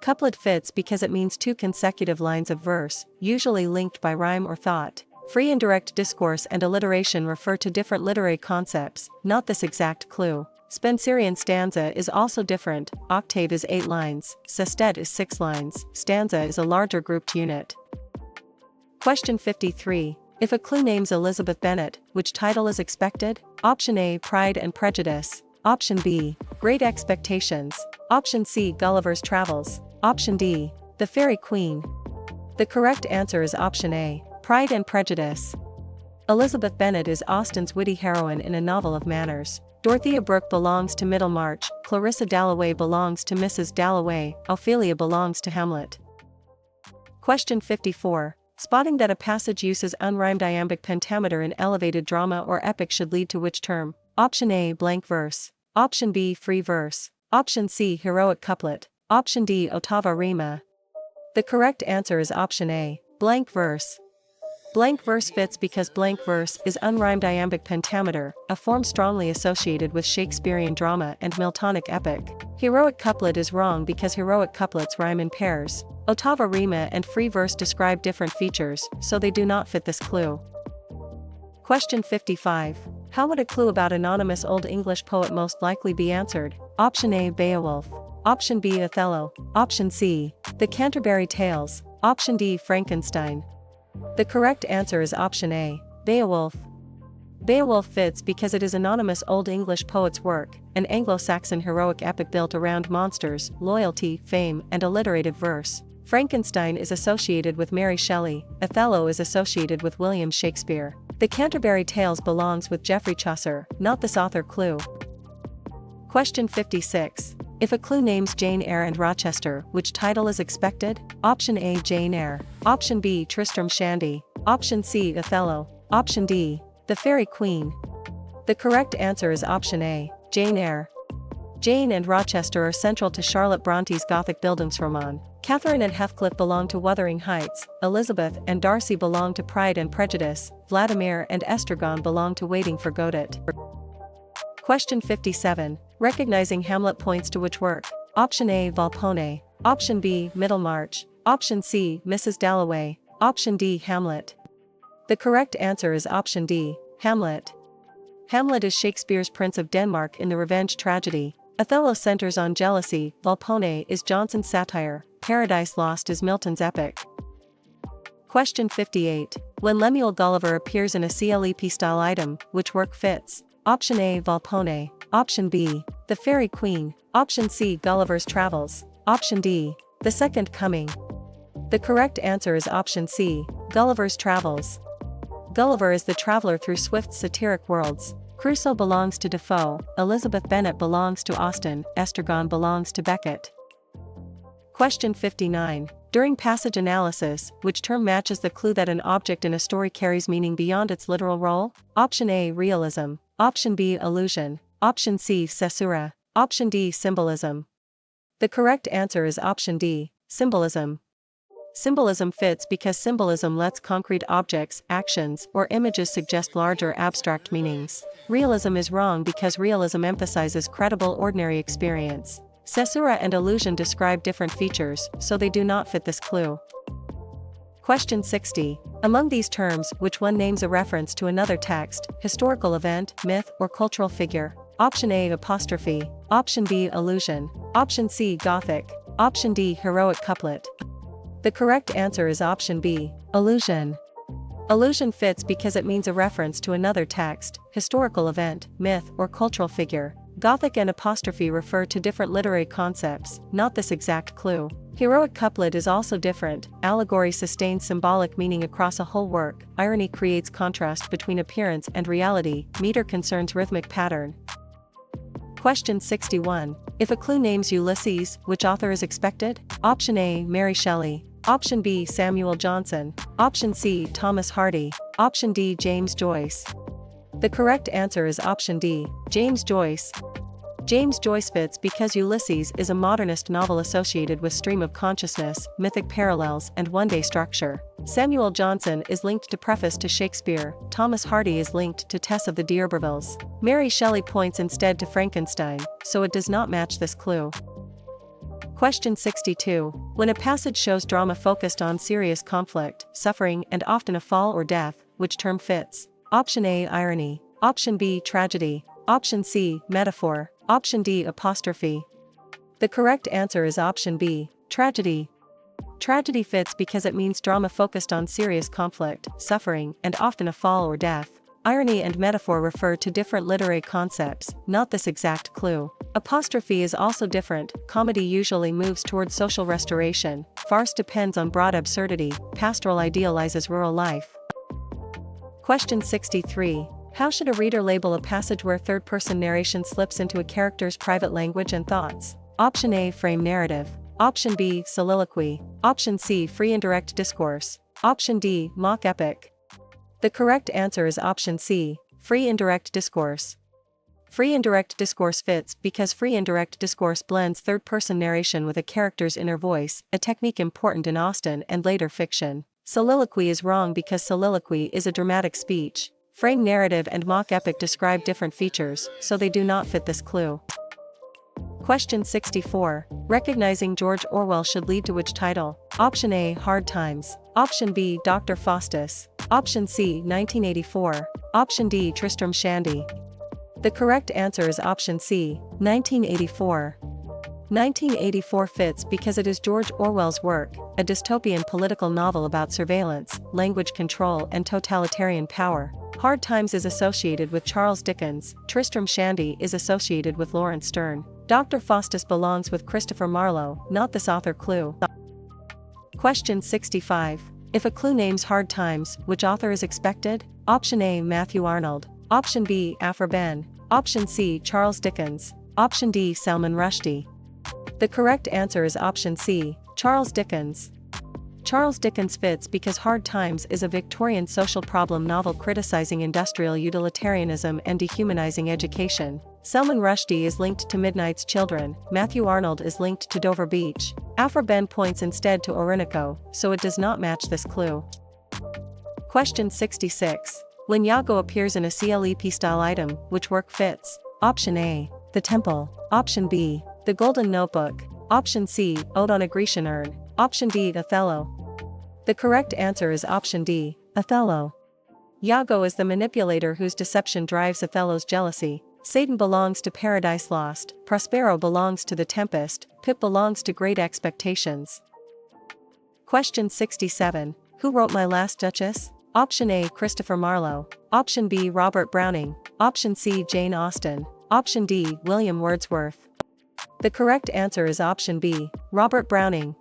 Couplet fits because it means two consecutive lines of verse, usually linked by rhyme or thought. Free indirect discourse and alliteration refer to different literary concepts, not this exact clue. Spenserian stanza is also different. Octave is 8 lines, sestet is 6 lines, stanza is a larger grouped unit. Question 53. If a clue names Elizabeth Bennet, which title is expected? Option A. Pride and Prejudice. Option B. Great Expectations. Option C. Gulliver's Travels. Option D. The Fairy Queen. The correct answer is option A. Pride and Prejudice. Elizabeth Bennet is Austen's witty heroine in A Novel of Manners. Dorothea Brooke belongs to Middlemarch, Clarissa Dalloway belongs to Mrs. Dalloway, Ophelia belongs to Hamlet. Question 54. Spotting that a passage uses unrhymed iambic pentameter in elevated drama or epic should lead to which term? Option A, blank verse. Option B, free verse. Option C, heroic couplet. Option D, ottava rima. The correct answer is option A, blank verse. Blank verse fits because blank verse is unrhymed iambic pentameter, a form strongly associated with Shakespearean drama and Miltonic epic. Heroic couplet is wrong because heroic couplets rhyme in pairs. Ottava rima and free verse describe different features, so they do not fit this clue. Question 55. How would a clue about anonymous Old English poet most likely be answered? Option A, Beowulf. Option B, Othello. Option C, The Canterbury Tales. Option D, Frankenstein. The correct answer is option A, Beowulf. Beowulf fits because it is anonymous Old English poet's work, an Anglo-Saxon heroic epic built around monsters, loyalty, fame, and alliterative verse. Frankenstein is associated with Mary Shelley, Othello is associated with William Shakespeare. The Canterbury Tales belongs with Geoffrey Chaucer, not this author clue. Question 56. If a clue names Jane Eyre and Rochester, which title is expected? Option A, Jane Eyre. Option B, Tristram Shandy. Option C, Othello. Option D, The Faerie Queene. The correct answer is option A, Jane Eyre. Jane and Rochester are central to Charlotte Bronte's Gothic Bildungsroman. Catherine and Heathcliff belong to Wuthering Heights, Elizabeth and Darcy belong to Pride and Prejudice, Vladimir and Estragon belong to Waiting for Godot. Question 57. Recognizing Hamlet points to which work? Option A, Volpone. Option B, Middlemarch. Option C, Mrs. Dalloway. Option D, Hamlet. The correct answer is option D, Hamlet. Hamlet is Shakespeare's Prince of Denmark in the revenge tragedy. Othello centers on jealousy, Volpone is Jonson's satire, Paradise Lost is Milton's epic. Question 58. When Lemuel Gulliver appears in a CLEP-style item, which work fits? Option A, Volpone. Option B, The Faerie Queene. Option C, Gulliver's Travels. Option D, The Second Coming. The correct answer is option C, Gulliver's Travels. Gulliver is the traveler through Swift's satiric worlds. Crusoe belongs to Defoe, Elizabeth Bennet belongs to Austen, Estragon belongs to Beckett. Question 59. During passage analysis, which term matches the clue that an object in a story carries meaning beyond its literal role? Option A, realism. Option B, allusion. Option C, caesura. Option D, symbolism. The correct answer is option D, symbolism. Symbolism fits because symbolism lets concrete objects, actions, or images suggest larger abstract meanings. Realism is wrong because realism emphasizes credible ordinary experience. Caesura and allusion describe different features, so they do not fit this clue. Question 60. Among these terms, which one names a reference to another text, historical event, myth, or cultural figure? Option A, apostrophe. Option B, allusion. Option C, Gothic. Option D, heroic couplet. The correct answer is option B, allusion. Allusion fits because it means a reference to another text, historical event, myth, or cultural figure. Gothic and apostrophe refer to different literary concepts, not this exact clue. Heroic couplet is also different. Allegory sustains symbolic meaning across a whole work. Irony creates contrast between appearance and reality. Meter concerns rhythmic pattern. Question 61. If a clue names Ulysses, which author is expected? Option A, Mary Shelley. Option B, Samuel Johnson. Option C, Thomas Hardy. Option D, James Joyce. The correct answer is option D, James Joyce. James Joyce fits because Ulysses is a modernist novel associated with stream of consciousness, mythic parallels, and one-day structure. Samuel Johnson is linked to preface to Shakespeare. Thomas Hardy is linked to Tess of the D'Urbervilles. Mary Shelley points instead to Frankenstein, so it does not match this clue. Question 62. When a passage shows drama focused on serious conflict, suffering, and often a fall or death, which term fits? Option A, irony. Option B, tragedy. Option C, metaphor. Option D, apostrophe. The correct answer is option B, tragedy. Tragedy fits because it means drama focused on serious conflict, suffering, and often a fall or death. Irony and metaphor refer to different literary concepts, not this exact clue. Apostrophe is also different. Comedy usually moves towards social restoration. Farce depends on broad absurdity. Pastoral idealizes rural life. Question 63. How should a reader label a passage where third-person narration slips into a character's private language and thoughts? Option A. Frame narrative. Option B. Soliloquy. Option C. Free indirect discourse. Option D. Mock epic. The correct answer is option C. Free indirect discourse. Free indirect discourse fits because free indirect discourse blends third-person narration with a character's inner voice, a technique important in Austen and later fiction. Soliloquy is wrong because soliloquy is a dramatic speech. Frame narrative and mock epic describe different features, so they do not fit this clue. Question 64. Recognizing George Orwell should lead to which title? Option A. Hard Times. Option B. Dr. Faustus. Option C. 1984. Option D. Tristram Shandy. The correct answer is option C. 1984. 1984 fits because it is George Orwell's work, a dystopian political novel about surveillance, language control and totalitarian power. Hard Times is associated with Charles Dickens, Tristram Shandy is associated with Lawrence Sterne. Dr. Faustus belongs with Christopher Marlowe, not this author clue. Question 65. If a clue names Hard Times, which author is expected? Option A. Matthew Arnold. Option B. Aphra Behn. Option C. Charles Dickens. Option D. Salman Rushdie. The correct answer is option C. Charles Dickens. Charles Dickens fits because Hard Times is a Victorian social problem novel criticizing industrial utilitarianism and dehumanizing education. Salman Rushdie is linked to Midnight's Children, Matthew Arnold is linked to Dover Beach. Aphra Behn points instead to Orinoco, so it does not match this clue. Question 66. When Iago appears in a CLEP-style item, which work fits? Option A. The Temple. Option B. The Golden Notebook. Option C. Ode on a Grecian Urn. Option D. Othello. The correct answer is option D. Othello. Iago is the manipulator whose deception drives Othello's jealousy. Satan belongs to Paradise Lost, Prospero belongs to The Tempest, Pip belongs to Great Expectations. Question 67. Who wrote My Last Duchess? Option A. Christopher Marlowe. Option B. Robert Browning. Option C. Jane Austen. Option D. William Wordsworth. The correct answer is option B. Robert Browning.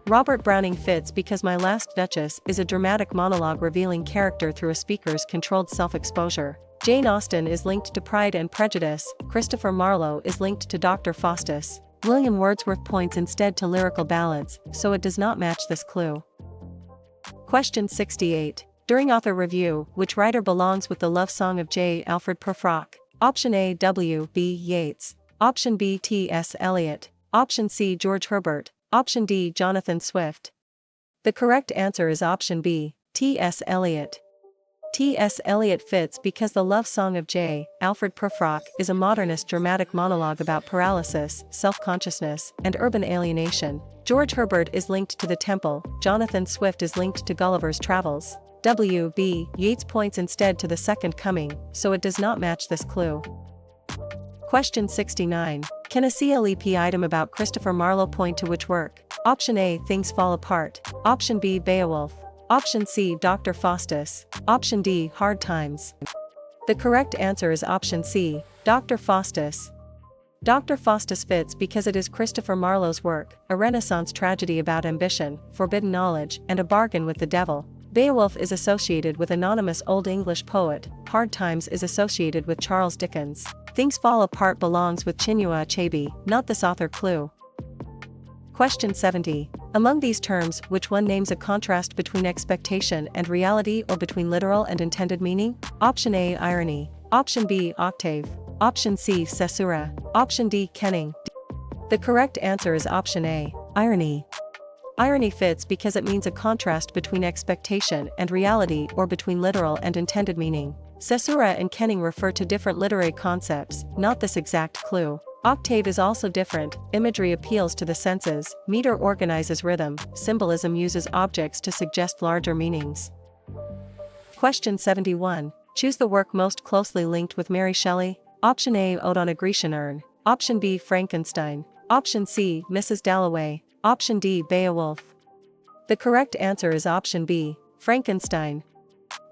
Robert Browning fits because My Last Duchess is a dramatic monologue revealing character through a speaker's controlled self-exposure. Jane Austen is linked to Pride and Prejudice, Christopher Marlowe is linked to Dr. Faustus. William Wordsworth points instead to lyrical ballads, so it does not match this clue. Question 68. During author review, which writer belongs with the love song of J. Alfred Prufrock? Option A. W. B. Yeats. Option B. T. S. Eliot. Option C. George Herbert. Option D. Jonathan Swift. The correct answer is option B. T. S. Eliot. T. S. Eliot fits because the love song of J. Alfred Prufrock is a modernist dramatic monologue about paralysis, self-consciousness, and urban alienation. George Herbert is linked to The Temple, Jonathan Swift is linked to Gulliver's Travels. W. B. Yeats points instead to The Second Coming, so it does not match this clue. Question 69. Can a CLEP item about Christopher Marlowe point to which work? Option A. Things Fall Apart. Option B. Beowulf. Option C. Dr. Faustus. Option D. Hard Times. The correct answer is option C. Dr. Faustus. Dr. Faustus fits because it is Christopher Marlowe's work, a Renaissance tragedy about ambition, forbidden knowledge, and a bargain with the devil. Beowulf is associated with anonymous Old English poet, Hard Times is associated with Charles Dickens. Things Fall Apart belongs with Chinua Achebe, not this author clue. Question 70. Among these terms, which one names a contrast between expectation and reality or between literal and intended meaning? Option A. Irony. Option B. Octave. Option C. Caesura. Option D. Kenning. The correct answer is option A. Irony. Irony fits because it means a contrast between expectation and reality or between literal and intended meaning. Caesura and kenning refer to different literary concepts, not this exact clue. Octave is also different, imagery appeals to the senses, meter organizes rhythm, symbolism uses objects to suggest larger meanings. Question 71. Choose the work most closely linked with Mary Shelley. Option A. Ode on a Grecian Urn. Option B. Frankenstein. Option C. Mrs. Dalloway. Option D. Beowulf. The correct answer is option B. Frankenstein.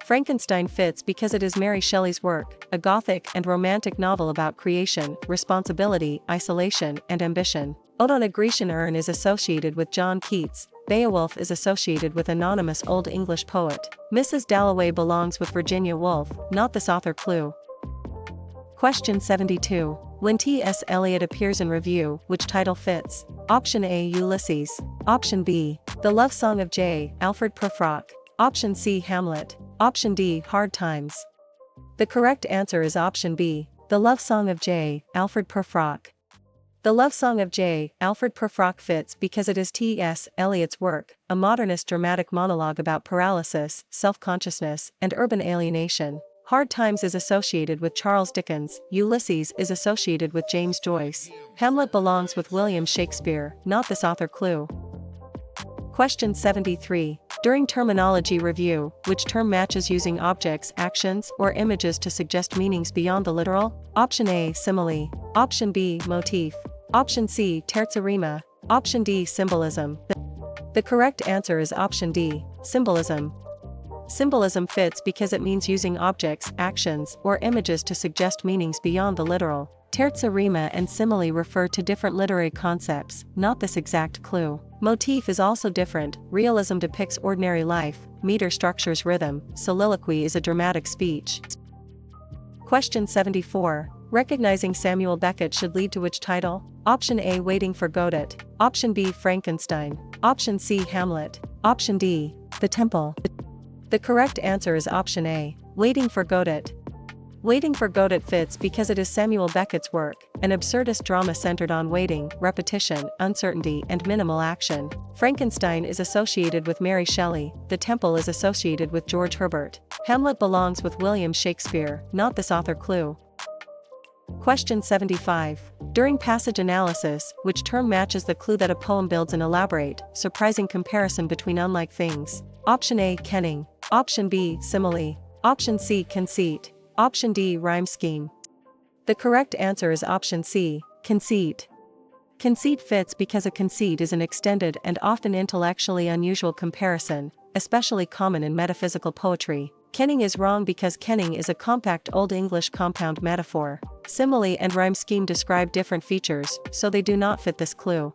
Frankenstein fits because it is Mary Shelley's work, a gothic and romantic novel about creation, responsibility, isolation, and ambition. Ode on a Grecian Urn is associated with John Keats, Beowulf is associated with anonymous Old English poet. Mrs. Dalloway belongs with Virginia Woolf, not this author clue. Question 72. When T.S. Eliot appears in review, which title fits? Option A. Ulysses. Option B. The Love Song of J. Alfred Prufrock. Option C. Hamlet. Option D. Hard Times. The correct answer is option B. The Love Song of J. Alfred Prufrock. The Love Song of J. Alfred Prufrock fits because it is T.S. Eliot's work, a modernist dramatic monologue about paralysis, self-consciousness, and urban alienation. Hard Times is associated with Charles Dickens, Ulysses is associated with James Joyce. Hamlet belongs with William Shakespeare, not this author clue. Question 73. During terminology review, which term matches using objects, actions, or images to suggest meanings beyond the literal? Option A. Simile. Option B. Motif. Option C. Terza rima. Option D. Symbolism. The correct answer is option D. Symbolism. Symbolism fits because it means using objects, actions, or images to suggest meanings beyond the literal. Terza rima and simile refer to different literary concepts, not this exact clue. Motif is also different. Realism depicts ordinary life, meter structures rhythm, soliloquy is a dramatic speech. Question 74. Recognizing Samuel Beckett should lead to which title? Option A. Waiting for Godot. Option B. Frankenstein. Option C. Hamlet. Option D. The Temple. The correct answer is option A. Waiting for Godot. Waiting for Godot fits because it is Samuel Beckett's work, an absurdist drama centered on waiting, repetition, uncertainty, and minimal action. Frankenstein is associated with Mary Shelley, The Temple is associated with George Herbert. Hamlet belongs with William Shakespeare, not this author clue. Question 75. During passage analysis, which term matches the clue that a poem builds an elaborate, surprising comparison between unlike things? Option A. Kenning. Option B. Simile. Option C. Conceit. Option D. Rhyme scheme. The correct answer is option C. Conceit. Conceit fits because a conceit is an extended and often intellectually unusual comparison, especially common in metaphysical poetry. Kenning is wrong because kenning is a compact Old English compound metaphor. Simile and rhyme scheme describe different features, so they do not fit this clue.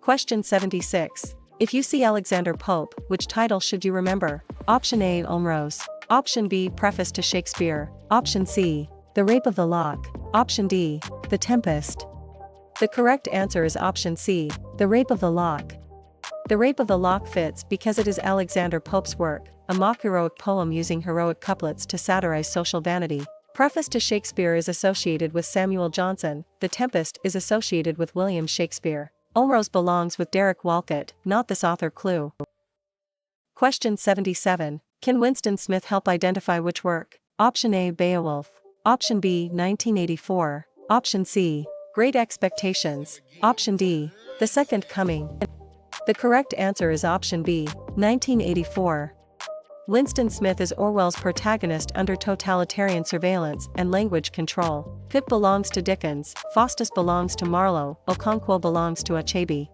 Question 76. If you see Alexander Pope, which title should you remember? Option A. Ulmrose. Option B. Preface to Shakespeare. Option C. The Rape of the Lock. Option D. The Tempest. The correct answer is option C. The Rape of the Lock. The Rape of the Lock fits because it is Alexander Pope's work, a mock-heroic poem using heroic couplets to satirize social vanity. Preface to Shakespeare is associated with Samuel Johnson. The Tempest is associated with William Shakespeare. Ulmrose belongs with Derek Walcott, not this author clue. Question 77. Can Winston Smith help identify which work? Option A. Beowulf. Option B. 1984. Option C. Great Expectations. Option D. The Second Coming. The correct answer is option B. 1984. Winston Smith is Orwell's protagonist under totalitarian surveillance and language control. Pip belongs to Dickens, Faustus belongs to Marlowe, Okonkwo belongs to Achebe.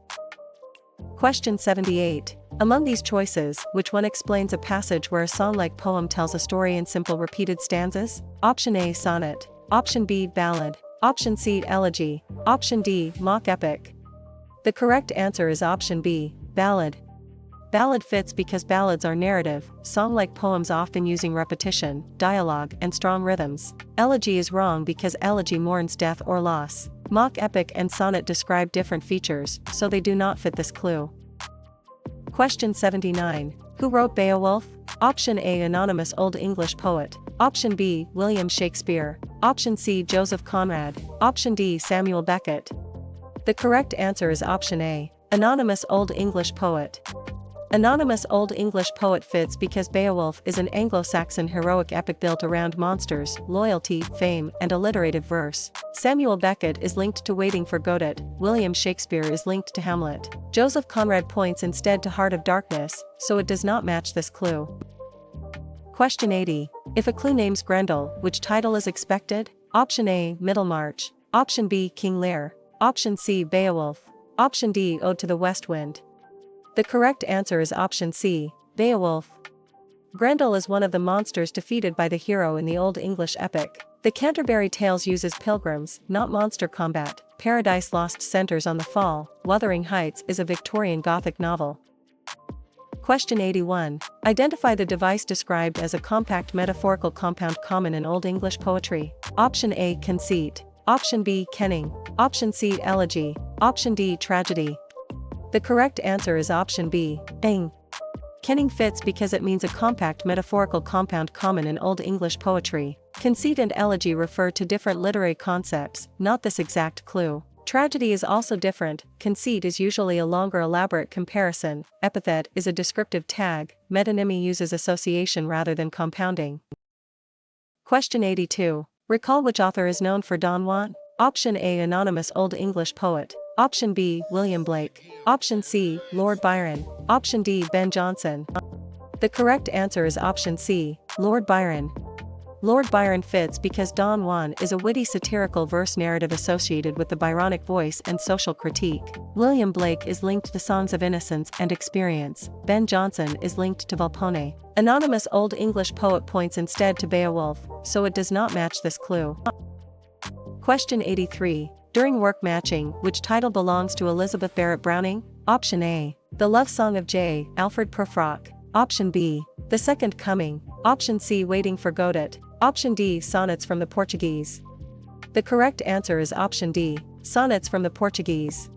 Question 78. Among these choices, which one explains a passage where a song-like poem tells a story in simple repeated stanzas? Option A. Sonnet. Option B. Ballad. Option C. Elegy. Option D. Mock epic. The correct answer is option B. Ballad. Ballad fits because ballads are narrative, song-like poems often using repetition, dialogue, and strong rhythms. Elegy is wrong because elegy mourns death or loss. Mock epic and sonnet describe different features, so they do not fit this clue. Question 79. Who wrote Beowulf? Option A. Anonymous Old English poet. Option B. William Shakespeare. Option C. Joseph Conrad. Option D. Samuel Beckett. The correct answer is option A. Anonymous Old English poet. Anonymous Old English poet fits because Beowulf is an Anglo-Saxon heroic epic built around monsters, loyalty, fame, and alliterative verse. Samuel Beckett is linked to Waiting for Godot. William Shakespeare is linked to Hamlet. Joseph Conrad points instead to Heart of Darkness, so it does not match this clue. Question 80. If a clue names Grendel, which title is expected? Option A. Middlemarch. Option B. King Lear. Option C. Beowulf. Option D. Ode to the West Wind. The correct answer is option C. Beowulf. Grendel is one of the monsters defeated by the hero in the Old English epic. The Canterbury Tales uses pilgrims, not monster combat. Paradise Lost centers on the fall. Wuthering Heights is a Victorian Gothic novel. Question 81. Identify the device described as a compact metaphorical compound common in Old English poetry. Option A. Conceit. Option B. Kenning. Option C. Elegy. Option D. Tragedy. The correct answer is option B. Ing. Kenning fits because it means a compact metaphorical compound common in Old English poetry. Conceit and elegy refer to different literary concepts, not this exact clue. Tragedy is also different. Conceit is usually a longer elaborate comparison. Epithet is a descriptive tag. Metonymy uses association rather than compounding. Question 82. Recall which author is known for Don Juan. Option A. Anonymous Old English poet. Option B. William Blake. Option C. Lord Byron. Option D. Ben Jonson. The correct answer is option C. Lord Byron. Lord Byron fits because Don Juan is a witty satirical verse narrative associated with the Byronic voice and social critique. William Blake is linked to Songs of Innocence and Experience. Ben Jonson is linked to Volpone. Anonymous Old English poet points instead to Beowulf, so it does not match this clue. Question 83. During work matching, which title belongs to Elizabeth Barrett Browning? Option A. The Love Song of J. Alfred Prufrock. Option B. The Second Coming. Option C. Waiting for Godot. Option D. Sonnets from the Portuguese. The correct answer is option D. Sonnets from the Portuguese.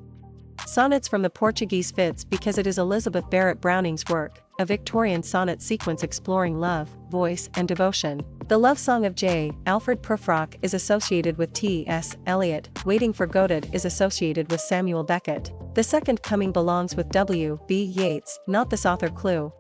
Sonnets from the Portuguese fits because it is Elizabeth Barrett Browning's work, a Victorian sonnet sequence exploring love, voice, and devotion. The Love Song of J. Alfred Prufrock is associated with T.S. Eliot. Waiting for Godot is associated with Samuel Beckett. The Second Coming belongs with W.B. Yeats, not this author clue.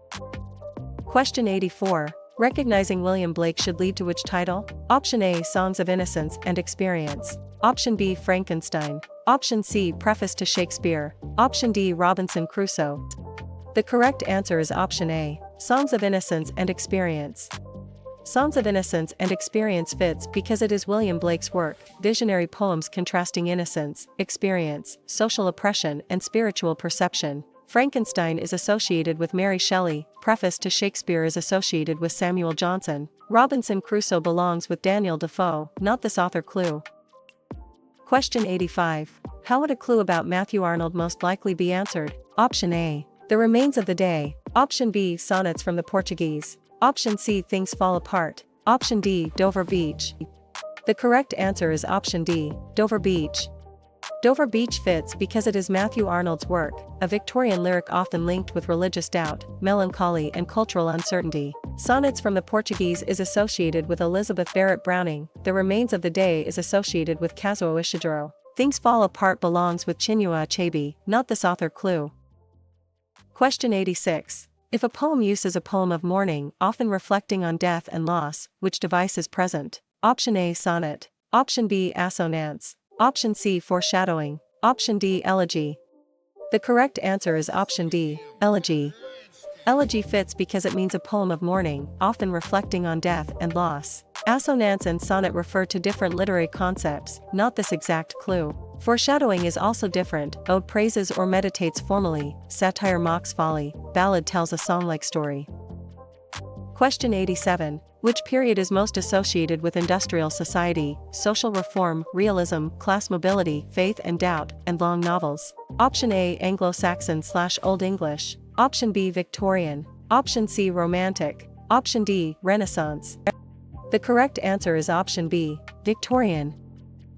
Question 84. Recognizing William Blake should lead to which title? Option A. Songs of Innocence and Experience. Option B. Frankenstein. Option C. Preface to Shakespeare. Option D. Robinson Crusoe. The correct answer is option A. Songs of Innocence and Experience. Songs of Innocence and Experience fits because it is William Blake's work, visionary poems contrasting innocence, experience, social oppression, and spiritual perception. Frankenstein is associated with Mary Shelley. Preface to Shakespeare is associated with Samuel Johnson. Robinson Crusoe belongs with Daniel Defoe, not this author clue. Question 85. How would a clue about Matthew Arnold most likely be answered? Option A. The Remains of the Day. Option B. Sonnets from the Portuguese. Option C. Things Fall Apart. Option D. Dover Beach. The correct answer is option D. Dover Beach. Dover Beach fits because it is Matthew Arnold's work, a Victorian lyric often linked with religious doubt, melancholy, and cultural uncertainty. Sonnets from the Portuguese is associated with Elizabeth Barrett Browning. The Remains of the Day is associated with Kazuo Ishiguro. Things Fall Apart belongs with Chinua Achebe, not this author clue. Question 86. If a poem uses a poem of mourning, often reflecting on death and loss, which device is present? Option A. Sonnet. Option B. Assonance. Option C. Foreshadowing. Option D. Elegy. The correct answer is option D. Elegy. Elegy fits because it means a poem of mourning, often reflecting on death and loss. Assonance and sonnet refer to different literary concepts, not this exact clue. Foreshadowing is also different. Ode praises or meditates formally. Satire mocks folly. Ballad tells a song-like story. Question 87. Which period is most associated with industrial society, social reform, realism, class mobility, faith and doubt, and long novels? Option A. Anglo-Saxon/Old English. Option B. Victorian. Option C. Romantic. Option D. Renaissance. The correct answer is option B. Victorian.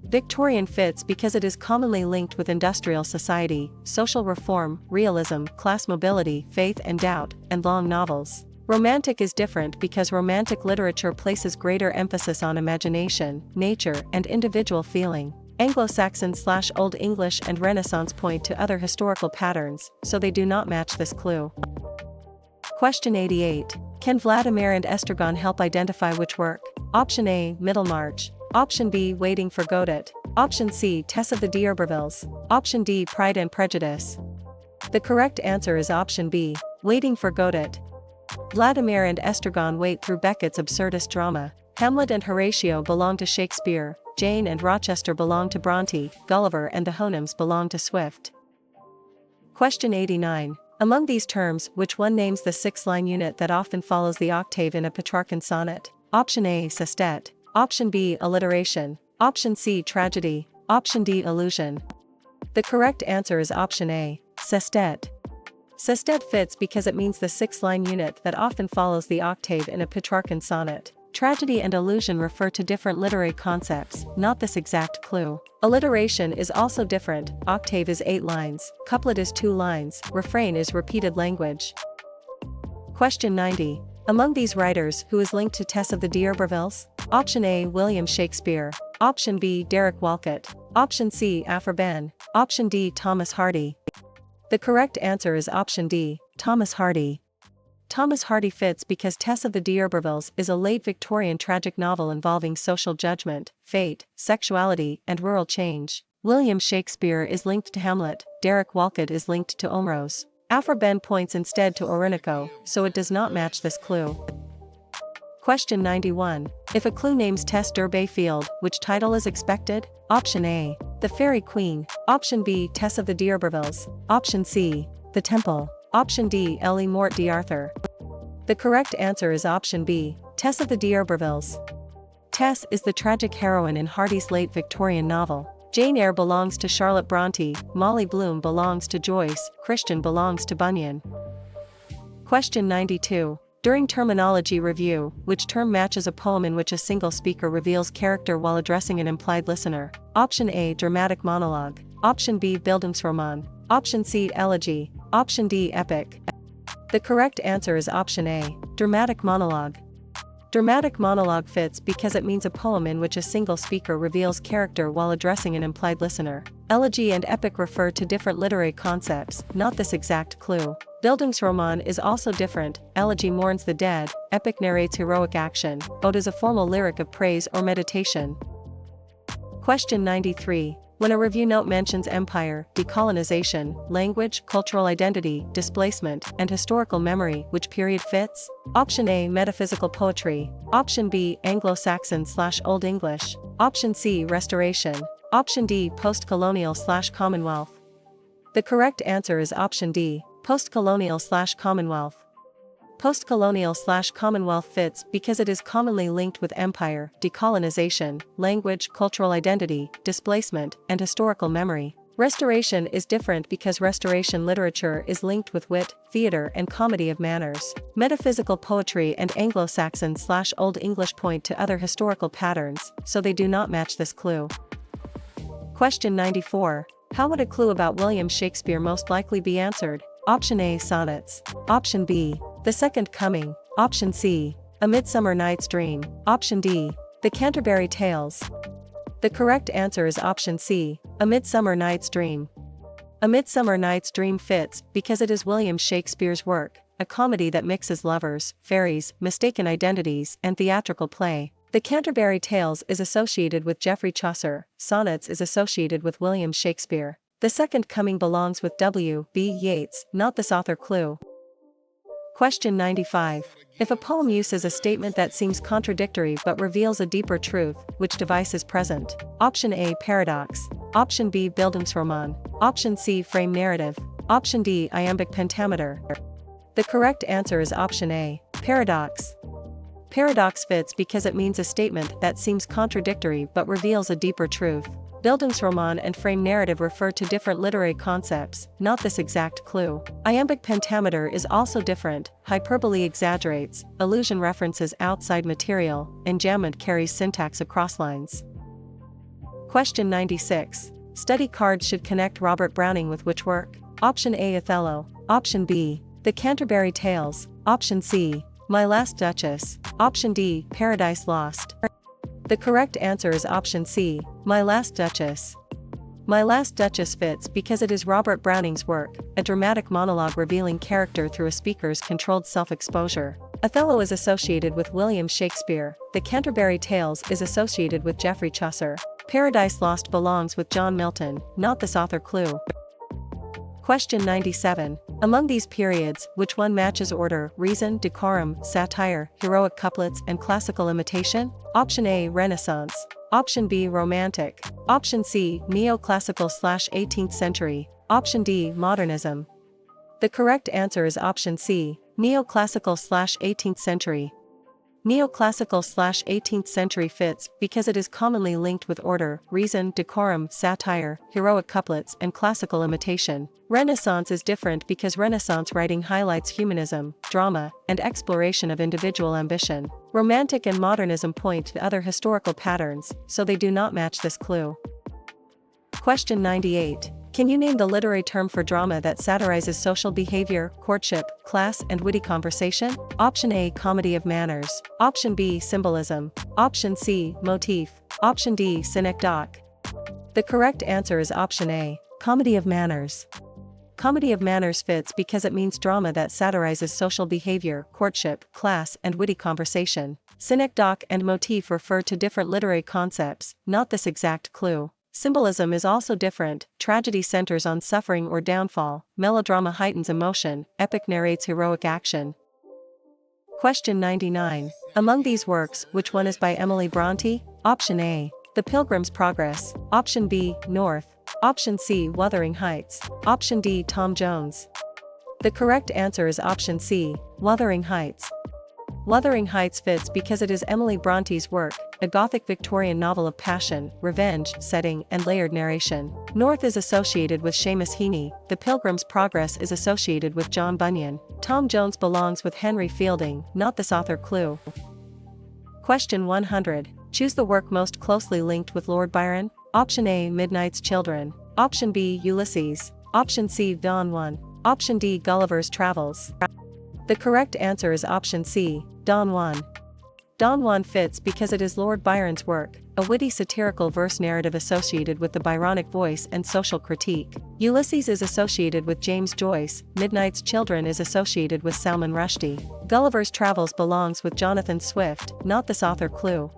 Victorian fits because it is commonly linked with industrial society, social reform, realism, class mobility, faith and doubt, and long novels. Romantic is different because romantic literature places greater emphasis on imagination, nature, and individual feeling. Anglo-Saxon/Old English and Renaissance point to other historical patterns, so they do not match this clue. Question 88. Can Vladimir and Estragon help identify which work? Option A. Middlemarch. Option B. Waiting for Godot. Option C. Tess of the D'Urbervilles. Option D. Pride and Prejudice. The correct answer is option B. Waiting for Godot. Vladimir and Estragon wait through Beckett's absurdist drama. Hamlet and Horatio belong to Shakespeare. Jane and Rochester belong to Bronte. Gulliver and the Houyhnhnms belong to Swift. Question 89. Among these terms, which one names the six-line unit that often follows the octave in a Petrarchan sonnet? Option A. Sestet. Option B. Alliteration. Option C. Tragedy. Option D. Allusion. The correct answer is option A. Sestet. Sestet fits because it means the six-line unit that often follows the octave in a Petrarchan sonnet. Tragedy and allusion refer to different literary concepts, not this exact clue. Alliteration is also different, octave is 8 lines, couplet is 2 lines, refrain is repeated language. Question 90. Among these writers, who is linked to Tess of the D'Urbervilles? Option A. William Shakespeare. Option B. Derek Walcott. Option C. Aphra Behn. Option D. Thomas Hardy. The correct answer is option D. Thomas Hardy. Thomas Hardy fits because Tess of the D'Urbervilles is a late Victorian tragic novel involving social judgment, fate, sexuality, and rural change. William Shakespeare is linked to Hamlet, Derek Walcott is linked to Omrose. Aphra Behn points instead to Orinoco, so it does not match this clue. Question 91. If a clue names Tess Bayfield, which title is expected? Option A. The Fairy Queen. Option B. Tess of the D'Urbervilles. Option C. The Temple. Option D. Ellie Mort d'Arthur. The correct answer is option B. Tess of the D'Urbervilles. Tess is the tragic heroine in Hardy's late Victorian novel. Jane Eyre belongs to Charlotte Bronte, Molly Bloom belongs to Joyce, Christian belongs to Bunyan. Question 92. During terminology review, which term matches a poem in which a single speaker reveals character while addressing an implied listener? Option A. Dramatic monologue. Option B. Bildungsroman. Option C. Elegy. Option D. Epic. The correct answer is option A. Dramatic monologue. Dramatic monologue fits because it means a poem in which a single speaker reveals character while addressing an implied listener. Elegy and epic refer to different literary concepts, not this exact clue. Bildungsroman is also different, elegy mourns the dead, epic narrates heroic action, ode is a formal lyric of praise or meditation. Question 93. When a review note mentions empire, decolonization, language, cultural identity, displacement, and historical memory, which period fits? Option A. Metaphysical poetry. Option B. Anglo-Saxon/Old English. Option C. Restoration. Option D. Post-colonial/Commonwealth. The correct answer is option D. Post-colonial/Commonwealth. Post-colonial/Commonwealth fits because it is commonly linked with empire, decolonization, language, cultural identity, displacement, and historical memory. Restoration is different because restoration literature is linked with wit, theater, and comedy of manners. Metaphysical poetry and Anglo-Saxon/Old English point to other historical patterns, so they do not match this clue. Question 94. How would a clue about William Shakespeare most likely be answered? Option A. Sonnets. Option B. The Second Coming. Option C. A Midsummer Night's Dream. Option D. The Canterbury Tales. The correct answer is option C. A Midsummer Night's Dream. A Midsummer Night's Dream fits because it is William Shakespeare's work, a comedy that mixes lovers, fairies, mistaken identities, and theatrical play. The Canterbury Tales is associated with Geoffrey Chaucer, Sonnets is associated with William Shakespeare. The Second Coming belongs with W. B. Yeats, not this author clue. Question 95. If a poem uses a statement that seems contradictory but reveals a deeper truth, which device is present? Option A. Paradox. Option B. Bildungsroman. Option C. Frame narrative. Option D. Iambic pentameter. The correct answer is option A. Paradox. Paradox fits because it means a statement that seems contradictory but reveals a deeper truth. Bildungsroman and frame narrative refer to different literary concepts, not this exact clue. Iambic pentameter is also different, hyperbole exaggerates, allusion references outside material, enjambment carries syntax across lines. Question 96. Study cards should connect Robert Browning with which work? Option A. Othello. Option B. The Canterbury Tales. Option C. My Last Duchess. Option D. Paradise Lost. The correct answer is option C. My Last Duchess. My Last Duchess fits because it is Robert Browning's work, a dramatic monologue revealing character through a speaker's controlled self-exposure. Othello is associated with William Shakespeare, The Canterbury Tales is associated with Geoffrey Chaucer. Paradise Lost belongs with John Milton, not this author clue. Question 97. Among these periods, which one matches order, reason, decorum, satire, heroic couplets, and classical imitation? Option A. Renaissance. Option B. Romantic. Option C. Neoclassical/18th century. Option D. Modernism. The correct answer is option C. Neoclassical/18th century. Neoclassical/18th century fits because it is commonly linked with order, reason, decorum, satire, heroic couplets, and classical imitation. Renaissance is different because Renaissance writing highlights humanism, drama, and exploration of individual ambition. Romantic and modernism point to other historical patterns, so they do not match this clue. Question 98. Can you name the literary term for drama that satirizes social behavior, courtship, class, and witty conversation? Option A. Comedy of manners. Option B. Symbolism. Option C. Motif. Option D. Synecdoche. The correct answer is option A. Comedy of manners. Comedy of manners fits because it means drama that satirizes social behavior, courtship, class, and witty conversation. Synecdoche and motif refer to different literary concepts, not this exact clue. Symbolism is also different. Tragedy centers on suffering or downfall, melodrama heightens emotion, epic narrates heroic action. Question 99. Among these works, which one is by Emily Bronte? Option A. The Pilgrim's Progress. Option B. North. Option C. Wuthering Heights. Option D. Tom Jones. The correct answer is option C. Wuthering Heights. Wuthering Heights fits because it is Emily Bronte's work, a Gothic Victorian novel of passion, revenge, setting, and layered narration. North is associated with Seamus Heaney, The Pilgrim's Progress is associated with John Bunyan. Tom Jones belongs with Henry Fielding, not this author clue. Question 100. Choose the work most closely linked with Lord Byron. Option A. Midnight's Children. Option B. Ulysses. Option C. Don Juan. Option D. Gulliver's Travels. The correct answer is option C. Don Juan. Don Juan fits because it is Lord Byron's work, a witty satirical verse narrative associated with the Byronic voice and social critique. Ulysses is associated with James Joyce, Midnight's Children is associated with Salman Rushdie. Gulliver's Travels belongs with Jonathan Swift, not this author clue.